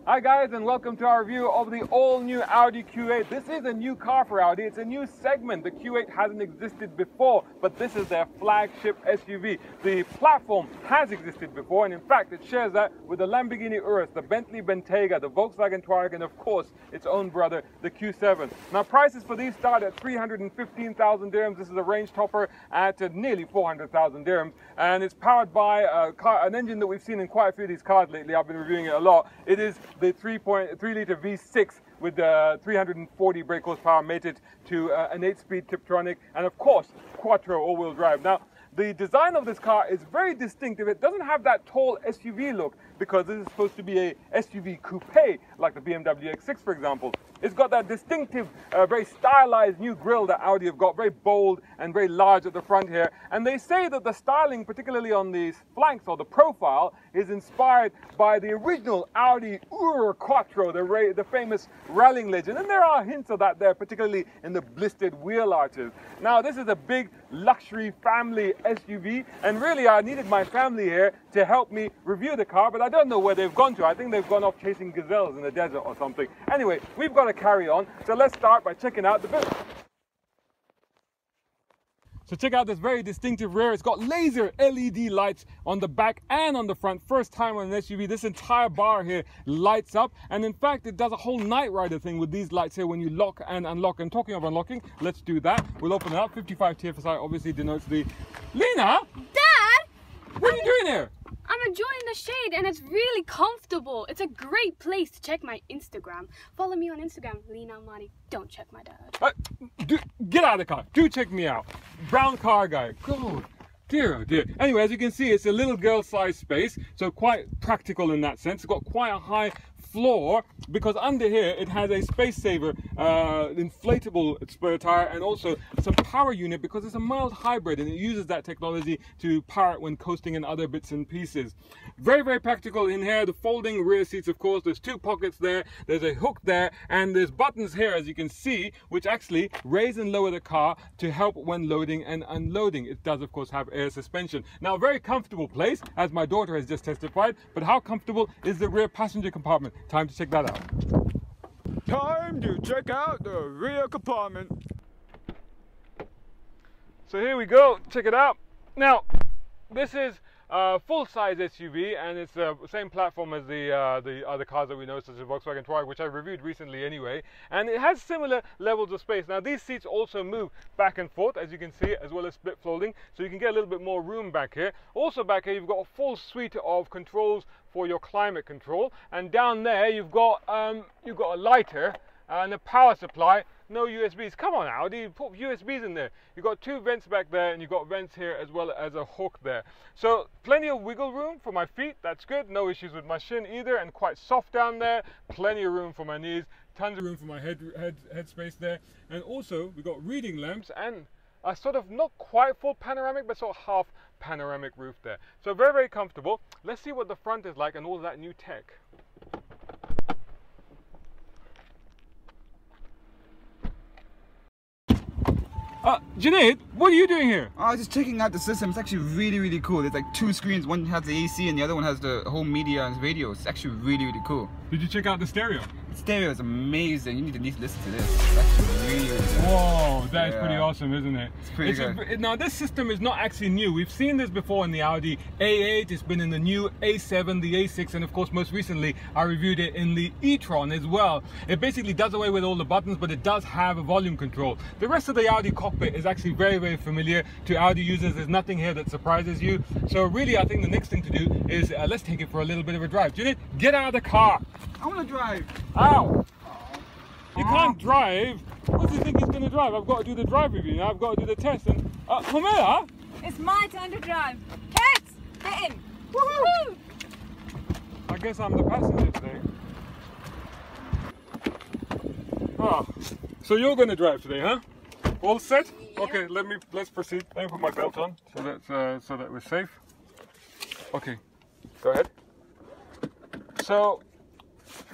Hi guys, and welcome to our review of the all-new Audi Q8. This is a new car for Audi. It's a new segment. The Q8 hasn't existed before, but this is their flagship SUV. The platform has existed before, and in fact, it shares that with the Lamborghini Urus, the Bentley Bentayga, the Volkswagen Touareg, and of course, its own brother, the Q7. Now, prices for these start at 315,000 dirhams. This is a range topper at nearly 400,000 dirhams, and it's powered by an engine that we've seen in quite a few of these cars lately. I've been reviewing it a lot. It is the 3.3-litre V6 with 340 brake horsepower mated to an 8-speed Tiptronic, and of course quattro all-wheel drive. Now, the design of this car is very distinctive. It doesn't have that tall SUV look because this is supposed to be a SUV coupe like the BMW X6, for example. It's got that distinctive, very stylized new grille that Audi have got, very bold and very large at the front here. And they say that the styling, particularly on the flanks or the profile, is inspired by the original Audi Quattro, the famous rallying legend. And there are hints of that there, particularly in the blistered wheel arches. Now, this is a big luxury family SUV, and really I needed my family here to help me review the car, but I don't know where they've gone to. I think they've gone off chasing gazelles in the desert or something. Anyway, we've got to carry on, so let's start by checking out the build. So check out this very distinctive rear. It's got laser LED lights on the back and on the front. First time on an SUV, this entire bar here lights up. And in fact, it does a whole Night Rider thing with these lights here when you lock and unlock. And talking of unlocking, let's do that. We'll open it up. 55 TFSI obviously denotes the... Lena! Dad! What are you doing here? I'm enjoying the shade and it's really comfortable. It's a great place to check my Instagram. Follow me on Instagram, Lena Amani. Don't check my dad. Get out of the car. Do check me out. Brown car guy. God. Dear, oh dear. Anyway, as you can see, it's a little girl-sized space, so quite practical in that sense. It's got quite a high floor because under here it has a space saver inflatable spare tire and also some power unit because it's a mild hybrid and it uses that technology to power it when coasting and other bits and pieces. Very, very practical in here. The folding rear seats, of course, there's two pockets there, there's a hook there, and there's buttons here, as you can see, which actually raise and lower the car to help when loading and unloading. It does, of course, have air suspension. Now, a very comfortable place, as my daughter has just testified, but how comfortable is the rear passenger compartment? Time to check that out. Time to check out the rear compartment. So here we go, check it out. Now, this is a full-size SUV and it's the same platform as the other cars that we know, such as Volkswagen Touareg, which I reviewed recently anyway, and it has similar levels of space. Now, these seats also move back and forth, as you can see, as well as split folding, so you can get a little bit more room back here. Also back here, you've got a full suite of controls for your climate control, and down there you've got a lighter and a power supply. No USBs. Come on, Audi, put USBs in there. You've got two vents back there and you've got vents here as well as a hook there. So plenty of wiggle room for my feet. That's good. No issues with my shin either, and quite soft down there. Plenty of room for my knees. Tons of room for my head space there. And also we've got reading lamps and a sort of not quite full panoramic, but sort of half panoramic roof there. So very, very comfortable. Let's see what the front is like and all that new tech. Junaid, what are you doing here? I was just checking out the system. It's actually really, really cool. There's like two screens. One has the AC and the other one has the home media and radio. It's actually really, really cool. Did you check out the stereo? The stereo is amazing. You need to at least listen to this. It's actually really, really good. Whoa, that is pretty awesome, isn't it? It's pretty good. Now, this system is not actually new. We've seen this before in the Audi A8. It's been in the new A7, the A6, and of course, most recently, I reviewed it in the e-tron as well. It basically does away with all the buttons, but it does have a volume control. The rest of the Audi cockpit is actually very, very familiar to Audi users. There's nothing here that surprises you. So really, I think the next thing to do is let's take it for a little bit of a drive. Junaid, get out of the car. I want to drive. Ow! You can't drive. What do you think he's going to drive? I've got to do the drive review now. I've got to do the test. And Pamela? It's my turn to drive. Kids, get in. Woohoo! I guess I'm the passenger today. Oh, so you're going to drive today, huh? All set? Yeah. Okay, let's proceed. Let me put my belt on so that we're safe. Okay, go ahead. So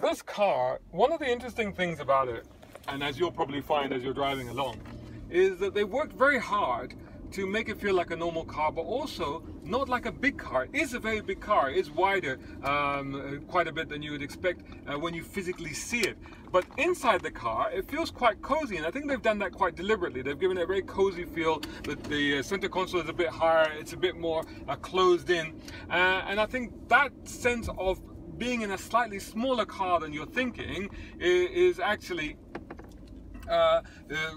this car, one of the interesting things about it, and as you'll probably find as you're driving along, is that they worked very hard to make it feel like a normal car, but also not like a big car. It is a very big car. It's wider quite a bit than you would expect when you physically see it. But inside the car, it feels quite cozy, and I think they've done that quite deliberately. They've given it a very cozy feel. The center console is a bit higher. It's a bit more closed in, and I think that sense of being in a slightly smaller car than you're thinking is actually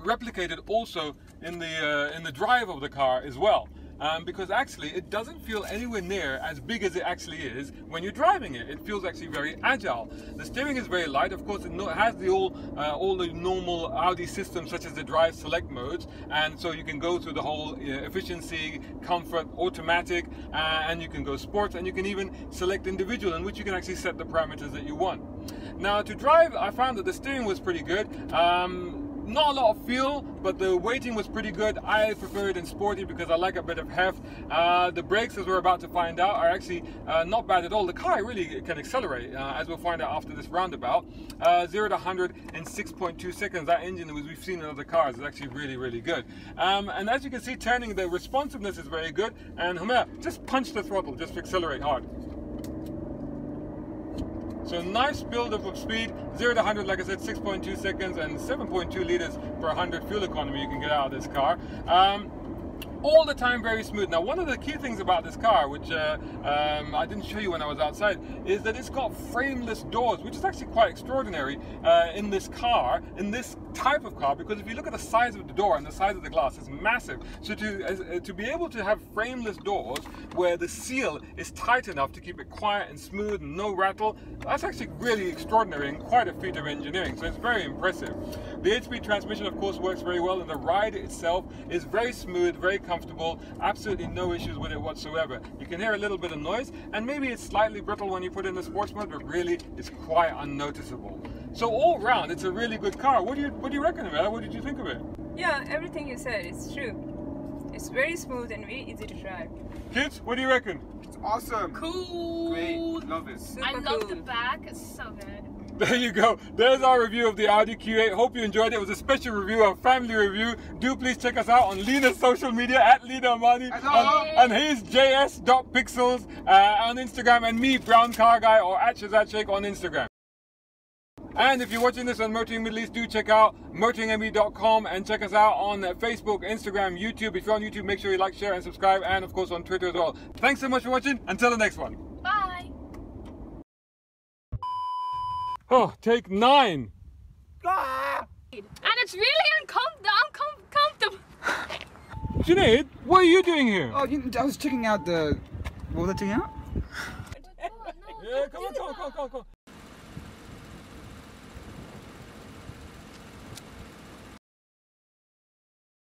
replicated also in the drive of the car as well. Because actually it doesn't feel anywhere near as big as it actually is when you're driving it. It feels actually very agile. The steering is very light. Of course, it has all the normal Audi systems, such as the drive select modes, and so you can go through the whole efficiency, comfort, automatic, and you can go sports, and you can even select individual, in which you can actually set the parameters that you want. Now, to drive, I found that the steering was pretty good. Not a lot of feel, but the weighting was pretty good. I prefer it in sporty because I like a bit of heft. The brakes, as we're about to find out, are actually not bad at all. The car really can accelerate, as we'll find out after this roundabout. 0 to 100 in 6.2 seconds. That engine, as we've seen in other cars, is actually really, really good. And as you can see, turning, the responsiveness is very good. And Homer, just punch the throttle, just accelerate hard. So nice build-up of speed, 0 to 100, like I said, 6.2 seconds and 7.2 liters per 100 fuel economy you can get out of this car. All the time very smooth. Now, one of the key things about this car, which I didn't show you when I was outside, is that it's got frameless doors, which is actually quite extraordinary in this car, in this type of car, because if you look at the size of the door and the size of the glass, it's massive. So to be able to have frameless doors where the seal is tight enough to keep it quiet and smooth and no rattle, that's actually really extraordinary and quite a feat of engineering. So it's very impressive. The 8-speed transmission, of course, works very well, and the ride itself is very smooth, very comfortable, absolutely no issues with it whatsoever. You can hear a little bit of noise, and maybe it's slightly brittle when you put it in the sports mode, but really it's quite unnoticeable. So all round, it's a really good car. What do you reckon of it? What did you think of it? Yeah, everything you said is true. It's very smooth and very easy to drive. Kids, what do you reckon? It's awesome. Cool. Great. Love it. Super I love cool. the back. It's so good. There you go. There's our review of the Audi Q8. Hope you enjoyed it. It was a special review, a family review. Do please check us out on Lina's social media at Lina Amani, and he's js.pixels on Instagram, and me, Brown Car Guy, or at Shahzad Sheikh on Instagram. And if you're watching this on Motoring Middle East, do check out motoringme.com and check us out on Facebook, Instagram, YouTube. If you're on YouTube, make sure you like, share, and subscribe, and of course on Twitter as well. Thanks so much for watching. Until the next one. Bye. Oh, take 9. And it's really uncomfortable. Junaid, what are you doing here? Oh, I was checking out the... What was I checking out? Yeah, come on.